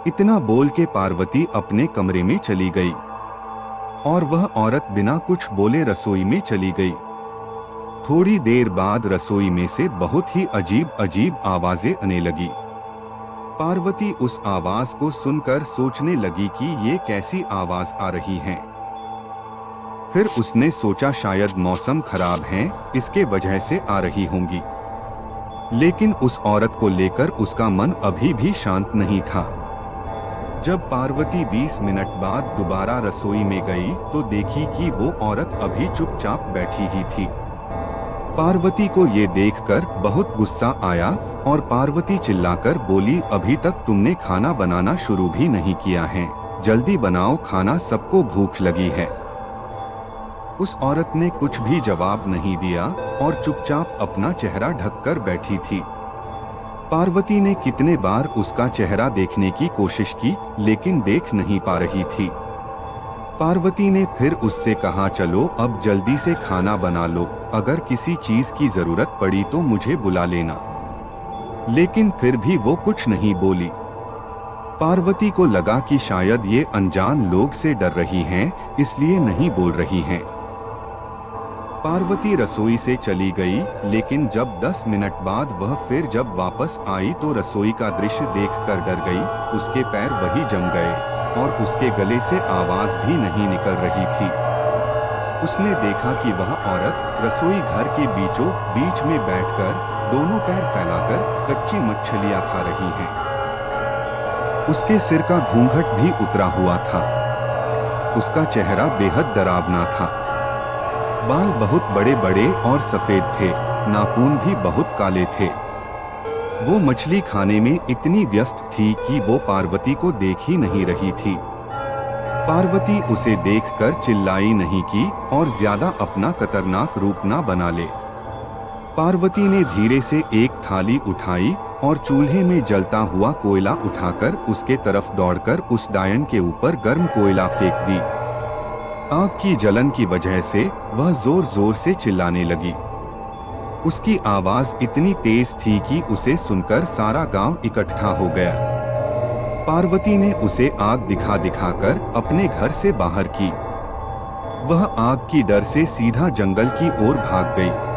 इतना बोल के पार्वती अपने कमरे में चली गई और वह औरत बिना कुछ बोले रसोई में चली गई। थोड़ी देर बाद रसोई में से बहुत ही अजीब अजीब आवाजें आने लगी। पार्वती उस आवाज को सुनकर सोचने लगी कि ये कैसी आवाज आ रही है। फिर उसने सोचा शायद मौसम खराब है, इसके वजह से आ रही होंगी। लेकिन उस औरत को लेकर उसका मन अभी भी शांत नहीं था। जब पार्वती 20 मिनट बाद दोबारा रसोई में गई तो देखी कि वो औरत अभी चुपचाप बैठी ही थी। पार्वती को ये देखकर बहुत गुस्सा आया और पार्वती चिल्लाकर बोली, अभी तक तुमने खाना बनाना शुरू भी नहीं किया है, जल्दी बनाओ खाना, सबको भूख लगी है। उस औरत ने कुछ भी जवाब नहीं दिया और चुपचाप अपना चेहरा ढककर बैठी थी। पार्वती ने कितने बार उसका चेहरा देखने की कोशिश की लेकिन देख नहीं पा रही थी। पार्वती ने फिर उससे कहा, चलो अब जल्दी से खाना बना लो, अगर किसी चीज की जरूरत पड़ी तो मुझे बुला लेना। लेकिन फिर भी वो कुछ नहीं बोली। पार्वती को लगा कि शायद ये अनजान लोग से डर रही हैं, इसलिए नहीं बोल रही हैं। पार्वती रसोई से चली गई, लेकिन जब 10 मिनट बाद वह फिर जब वापस आई तो रसोई का दृश्य देखकर डर गई। उसके पैर वही जम गए और उसके गले से आवाज भी नहीं निकल रही थी। उसने देखा कि वह औरत रसोई घर के बीचों बीच में बैठकर दोनों पैर फैलाकर कच्ची मछलियां खा रही है। उसके सिर का घूंघट भी उतरा हुआ था। उसका चेहरा बेहद डरावना था। बाल बहुत बड़े बड़े और सफेद थे, नाखून भी बहुत काले थे। वो मछली खाने में इतनी व्यस्त थी कि वो पार्वती को देख ही नहीं रही थी। पार्वती उसे देखकर चिल्लाई नहीं की और ज्यादा अपना खतरनाक रूप ना बना ले। पार्वती ने धीरे से एक थाली उठाई और चूल्हे में जलता हुआ कोयला उठाकर उसके तरफ दौड़कर उस डायन के ऊपर गर्म कोयला फेंक दी। आग की जलन की वजह से वह जोर जोर से चिल्लाने लगी। उसकी आवाज इतनी तेज थी कि उसे सुनकर सारा गांव इकट्ठा हो गया। पार्वती ने उसे आग दिखा दिखाकर अपने घर से बाहर की। वह आग की डर से सीधा जंगल की ओर भाग गई।